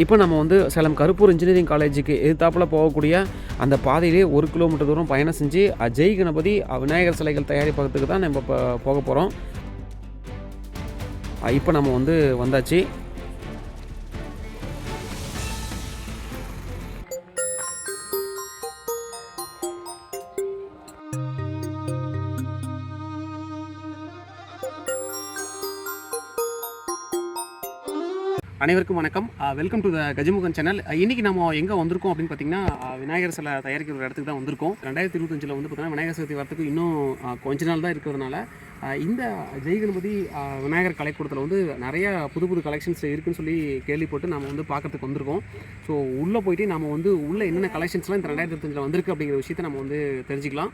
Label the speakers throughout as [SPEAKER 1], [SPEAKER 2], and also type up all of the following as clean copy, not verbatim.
[SPEAKER 1] இப்போ நம்ம வந்து சேலம் கருப்பூர் இன்ஜினியரிங் காலேஜுக்கு எதிர்த்தாப்பில் போகக்கூடிய அந்த பாதையிலே 1 கிலோமீட்டர் தூரம் பயணம் செஞ்சு ஜெய் கணபதி விநாயகர் சிலைகள் தயாரிப்பதற்கு தான் நம்ம இப்போ போக போகிறோம். இப்போ நம்ம வந்து வந்தாச்சு. அனைவருக்கும் வணக்கம். Welcome to the Gajamukhan channel. இன்றைக்கி நம்ம எங்கே வந்திருக்கோம் அப்படின்னு பார்த்தீங்கன்னா, விநாயகர் சிலை தயாரிக்கிற ஒரு இடத்துக்கு தான் வந்திருக்கோம். 2025 வந்து பார்த்தீங்கன்னா விநாயகர் சதுர்த்தி வரத்துக்கு இன்னும் கொஞ்ச நாள் தான் இருக்கிறதுனால இந்த ஜெய் கணபதி விநாயகர் கலைக்கூடத்தில் வந்து நிறையா புது கலெக்ஷன்ஸ் இருக்குதுன்னு சொல்லி கேள்விப்பட்டு நம்ம வந்து பார்க்கறதுக்கு வந்திருக்கோம். ஸோ உள்ளே போயிட்டு நம்ம வந்து உள்ளே என்னென்ன கலெக்ஷன்ஸ்லாம் இந்த 2025 வந்திருக்கு அப்படிங்கிற விஷயத்தை நம்ம வந்து தெரிஞ்சுக்கலாம்.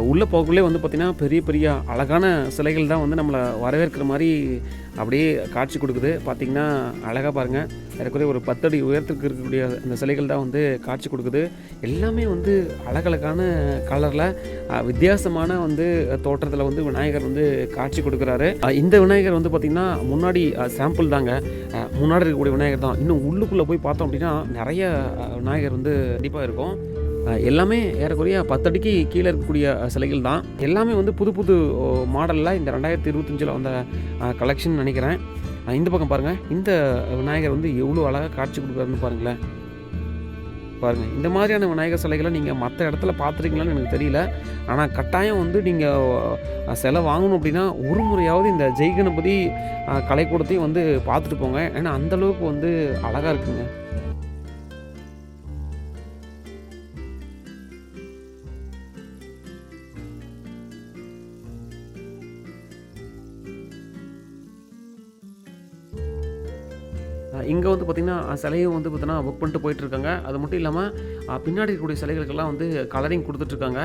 [SPEAKER 1] உள்ளே போகக்குள்ளே வந்து பார்த்திங்கன்னா பெரிய அழகான சிலைகள் தான் வந்து நம்மளை வரவேற்கிற மாதிரி அப்படியே காட்சி கொடுக்குது. பார்த்திங்கன்னா அழகாக பாருங்கள், ஏறக்குறைய ஒரு 10 அடி உயரத்துக்கு இருக்கக்கூடிய அந்த சிலைகள் தான் வந்து காட்சி கொடுக்குது. எல்லாமே வந்து அழகழகான கலரில் வித்தியாசமான வந்து தோற்றத்தில் வந்து விநாயகர் வந்து காட்சி கொடுக்குறாரு. இந்த விநாயகர் வந்து பார்த்திங்கன்னா முன்னாடி சாம்பிள் தாங்க, முன்னாடி இருக்கக்கூடிய விநாயகர் தான். இன்னும் உள்ளுக்குள்ளே போய் பார்த்தோம் அப்படின்னா நிறைய விநாயகர் வந்து கண்டிப்பாக இருக்கும். எல்லாமே ஏறக்குறைய 10 அடிக்கு கீழே இருக்கக்கூடிய சிலைகள் தான். எல்லாமே வந்து புது மாடலில் இந்த 2025 வந்த கலெக்ஷன் நினைக்கிறேன். இந்த பக்கம் பாருங்கள், இந்த விநாயகர் வந்து எவ்வளோ அழகாக காட்சி கொடுக்குறாருன்னு பாருங்களேன். பாருங்கள், இந்த மாதிரியான விநாயகர் சிலைகளை நீங்கள் மற்ற இடத்துல பார்த்துருக்கீங்களான்னு எனக்கு தெரியல. ஆனால் கட்டாயம் வந்து நீங்கள் சிலை வாங்கணும் அப்படின்னா ஒரு முறையாவது இந்த ஜெய் கணபதி கலைக்கூடத்தையும் வந்து பார்த்துட்டு போங்க. ஏன்னா அந்தளவுக்கு வந்து அழகாக இருக்குங்க. இங்கே வந்து பார்த்திங்கன்னா சிலையும் வந்து பார்த்தீங்கன்னா புக் பண்ணிட்டு போயிட்டுருக்காங்க. அது மட்டும் இல்லாமல் பின்னாடி இருக்கக்கூடிய சிலைகளுக்கெல்லாம் வந்து கலரிங் கொடுத்துட்ருக்காங்க.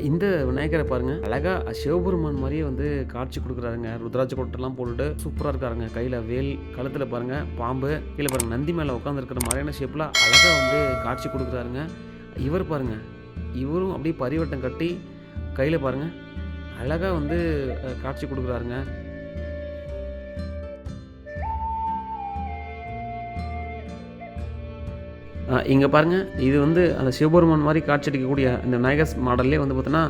[SPEAKER 1] இந்த விநாயகரை பாருங்கள், அழகாக சிவபெருமான் மாதிரியே வந்து காட்சி கொடுக்குறாருங்க. ருத்ராட்ச கொட்டெல்லாம் போட்டுட்டு சூப்பராக இருக்காருங்க. கையில் வேல், கழுத்தில் பாருங்கள் பாம்பு, கீழே பாருங்கள் நந்தி மேலே உட்காந்துருக்கிற மாதிரியான ஷேப்பில் அழகாக வந்து காட்சி கொடுக்குறாருங்க. இவர் பாருங்கள், இவரும் அப்படியே பரிவட்டம் கட்டி கையில் பாருங்கள் அழகாக வந்து காட்சி கொடுக்குறாருங்க. இங்கே பாருங்கள், இது வந்து அந்த சிவபெருமான் மாதிரி காட்சி அளிக்கக்கூடிய இந்த விநாயகர் மாடல்லே வந்து பார்த்தோன்னா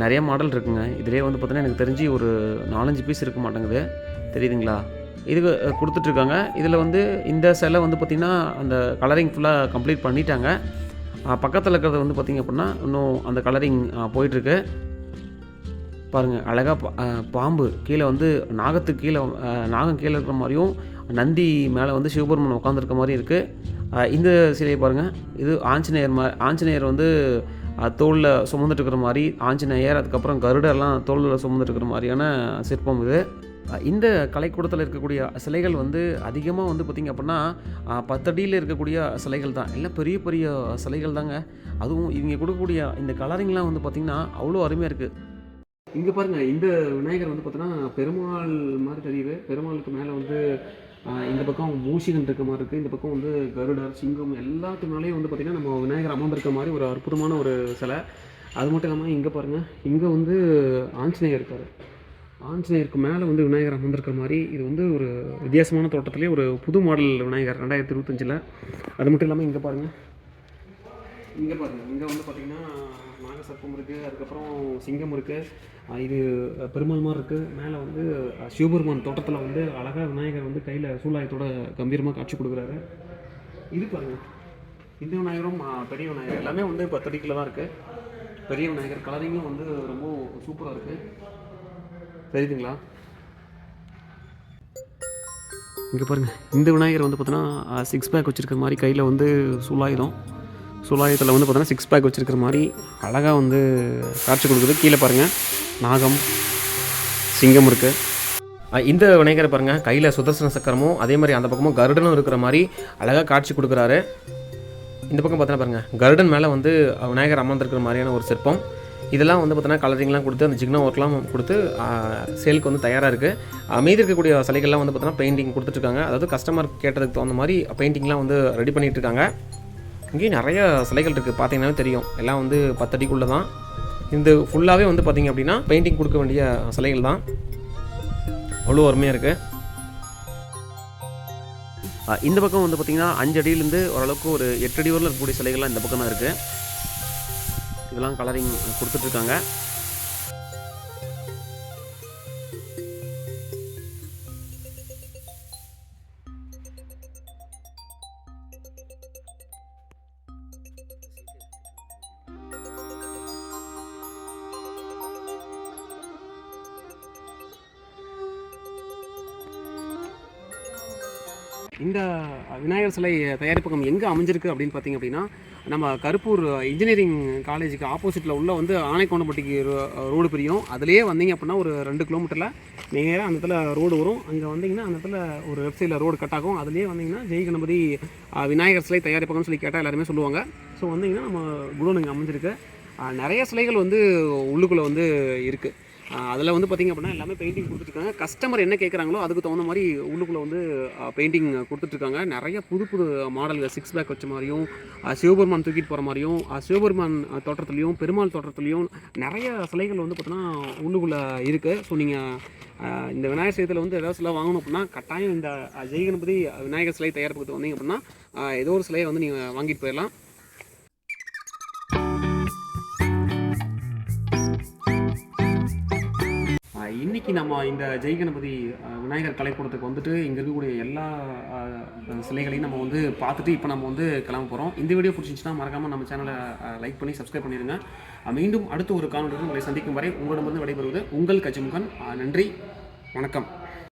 [SPEAKER 1] நிறைய மாடல் இருக்குங்க. இதிலே வந்து பார்த்தோன்னா எனக்கு தெரிஞ்சு ஒரு 4-5 பீஸ் இருக்க மாட்டேங்குது, தெரியுதுங்களா? இதுக்கு கொடுத்துட்ருக்காங்க. இதில் வந்து இந்த சிலை வந்து பார்த்திங்கன்னா அந்த கலரிங் ஃபுல்லாக கம்ப்ளீட் பண்ணிட்டாங்க. பக்கத்தில் இருக்கிறது வந்து பார்த்திங்க அப்படின்னா இன்னும் அந்த கலரிங் போயிட்டுருக்கு. பாருங்கள், அழகாக பாம்பு கீழே வந்து நாகத்துக்கு கீழே நாகம் கீழே இருக்கிற மாதிரியும், நந்தி மேலே வந்து சிவபெருமான் உட்காந்துருக்க மாதிரி இருக்குது. இந்த சிலையை பாருங்கள், இது ஆஞ்சநேயர் வந்து தோளில் சுமந்துட்டு இருக்கிற மாதிரி ஆஞ்சநேயர், அதுக்கப்புறம் கருடெல்லாம் தோளில் சுமந்துட்டு இருக்கிற மாதிரியான சிற்பம் இது. இந்த கலைக்கூடத்தில் இருக்கக்கூடிய சிலைகள் வந்து அதிகமாக வந்து பார்த்திங்க அப்படின்னா 10 அடியில் இருக்கக்கூடிய சிலைகள் தான். எல்லாம் பெரிய சிலைகள் தாங்க. அதுவும் இவங்க கொடுக்கக்கூடிய இந்த கலரிங்லாம் வந்து பார்த்திங்கன்னா அவ்வளோ அருமையாக இருக்குது. இங்கே பாருங்கள், இந்த விநாயகர் வந்து பார்த்தோன்னா பெருமாள் மாதிரி தெரியுது. பெருமாளுக்கு மேலே வந்து இந்த பக்கம் மூஷிகன் இருக்க மாதிரி இருக்குது, இந்த பக்கம் வந்து கருடர், சிங்கம் எல்லாத்துக்கு மேலேயும் வந்து பார்த்திங்கன்னா நம்ம விநாயகர் அமர்ந்திருக்க மாதிரி ஒரு அற்புதமான ஒரு சிலை. அது மட்டும் இல்லாமல் இங்கே பாருங்கள், இங்கே வந்து ஆஞ்சநேயர் இருக்கார். ஆஞ்சநேயருக்கு மேலே வந்து விநாயகர் அமர்ந்திருக்கிற மாதிரி இது வந்து ஒரு வித்தியாசமான தோட்டத்திலே ஒரு புது மாடல் விநாயகர் 2025. அது மட்டும் இல்லாமல் இங்கே பாருங்கள், இங்கே வந்து பார்த்திங்கன்னா நாகசர்ப்பம் இருக்குது, அதுக்கப்புறம் சிங்கம் இருக்குது. இது பெருமாள் மாதிரி இருக்குது. மேலே வந்து சிவபெருமான் தோட்டத்தில் வந்து அழகாக விநாயகர் வந்து கையில் சூலாயத்தோட கம்பீரமாக காட்சி கொடுக்குறாரு. இது பாருங்கள், இந்த விநாயகரும் பெரிய விநாயகர் எல்லாமே வந்து 10 அடிக்குள்ள தான் இருக்குது. பெரிய விநாயகர் கலரிங்கும் வந்து ரொம்ப சூப்பராக இருக்குது, தெரியுதுங்களா? இங்கே பாருங்கள், இந்த விநாயகர் வந்து பார்த்தோன்னா 6 பேக் வச்சுருக்கிற மாதிரி கையில் வந்து சூலாயத்தில் வந்து பார்த்தோன்னா 6 பேக் வச்சுருக்கிற மாதிரி அழகாக வந்து காட்சி கொடுக்குது. கீழே பாருங்கள் நாகம், சிங்கம் இருக்குது. இந்த விநாயகரை பாருங்கள், கையில் சுதர்சன சக்கரமும் அதே மாதிரி அந்த பக்கமும் கருடனும் இருக்கிற மாதிரி அழகாக காட்சி கொடுக்குறாரு. இந்த பக்கம் பார்த்தோன்னா பாருங்கள், கருடன் மேலே வந்து விநாயகர் அமர்ந்திருக்கிற மாதிரியான ஒரு சிற்பம். இதெல்லாம் வந்து பார்த்தோன்னா கலரிங்லாம் கொடுத்து அந்த ஜிக்னா ஒர்க்லாம் கொடுத்து சேலுக்கு வந்து தயாராக இருக்குது. மீதி இருக்கக்கூடிய சிலைகள்லாம் வந்து பார்த்தோன்னா பெயிண்டிங் கொடுத்துட்ருக்காங்க. அதாவது கஸ்டமர் கேட்டதுக்கு தகுந்த மாதிரி பெயிண்டிங்லாம் வந்து ரெடி பண்ணிகிட்ருக்காங்க. இங்கேயும் நிறைய சிலைகள் இருக்குது, பார்த்தீங்கன்னாவே தெரியும். எல்லாம் வந்து 10 அடிக்குள்ளே தான்.
[SPEAKER 2] இந்த ஃபுல்லாகவே வந்து பார்த்திங்க அப்படின்னா பெயிண்டிங் கொடுக்க வேண்டிய சிலைகள் தான். அவ்வளோ அருமையாக இருக்குது.
[SPEAKER 1] இந்த பக்கம் வந்து பார்த்திங்கன்னா 5 அடியிலேருந்து ஓரளவுக்கு ஒரு 8 அடி வரல இருக்கக்கூடிய சிலைகள்லாம் இந்த பக்கம் தான் இருக்குது. இதெல்லாம் கலரிங் கொடுத்துட்ருக்காங்க.
[SPEAKER 2] இந்த விநாயகர் சிலை தயாரிப்பகம் எங்கே அமைஞ்சிருக்கு அப்படின்னு பார்த்திங்க அப்படின்னா, நம்ம கருப்பூர் இன்ஜினியரிங் காலேஜுக்கு ஆப்போசிட்டில் உள்ள வந்து ஆனைக்கோண்டப்பட்டிக்கு ரோடு பிரியும். அதிலே வந்தீங்க அப்படின்னா ஒரு 2 கிலோமீட்டரில் நேராக அந்த இடத்துல ரோடு வரும். அங்கே வந்தீங்கன்னா அந்த இடத்துல ஒரு லெஃப்ட் சைடில் ரோடு கட் ஆகும். அதுலேயே வந்தீங்கன்னா ஜெய் கணபதி விநாயகர் சிலை தயாரிப்பகம்னு சொல்லி கேட்டால் எல்லாருமே சொல்லுவாங்க. ஸோ வந்தீங்கன்னா நம்ம குடோன் இங்கே அமைஞ்சிருக்கு. நிறைய சிலைகள் வந்து உள்ளுக்குள்ளே வந்து இருக்குது. அதில் வந்து பார்த்திங்க அப்படின்னா எல்லாமே பெயிண்டிங் கொடுத்துட்ருக்காங்க. கஸ்டமர் என்ன கேட்குறாங்களோ அதுக்கு தகுந்த மாதிரி உள்ளுக்குள்ளே வந்து பெயிண்டிங் கொடுத்துட்ருக்காங்க. நிறைய புது புது மாடல்கள் 6 பேக் வச்ச மாதிரியும், சிவபெருமான் தூக்கிட்டு போகிற மாதிரியும், சிவபெருமான் தோற்றத்துலேயும், பெருமாள் தோற்றத்துலேயும் நிறைய சிலைகள் வந்து பார்த்தோன்னா உள்ளுக்குள்ளே இருக்குது. ஸோ நீங்கள் இந்த விநாயகர் சிலையத்தில் வந்து ஏதாவது சிலை வாங்கணும் அப்படின்னா கட்டாயம் இந்த ஜெய் கணபதி விநாயகர் சிலை தயாரிப்புக்கு வந்தீங்க அப்படின்னா ஏதோ ஒரு சிலையை வந்து நீங்கள் வாங்கிட்டு போயிடலாம். இன்றைக்கி நம்ம இந்த ஜெய் கணபதி விநாயகர் கலைக்கூடத்துக்கு வந்துட்டு இங்கே இருக்கக்கூடிய எல்லா சிலைகளையும் நம்ம வந்து பார்த்துட்டு இப்போ நம்ம வந்து கிளம்ப போகிறோம். இந்த வீடியோ பிடிச்சிருந்துச்சுன்னா மறக்காமல் நம்ம சேனலை லைக் பண்ணி சப்ஸ்கிரைப் பண்ணிடுங்க. மீண்டும் அடுத்த ஒரு காணொலியுடன் உங்களை சந்திக்கும் வரை உங்களிடமிருந்து விடைபெறுவது உங்கள் கஜமுகன். நன்றி, வணக்கம்.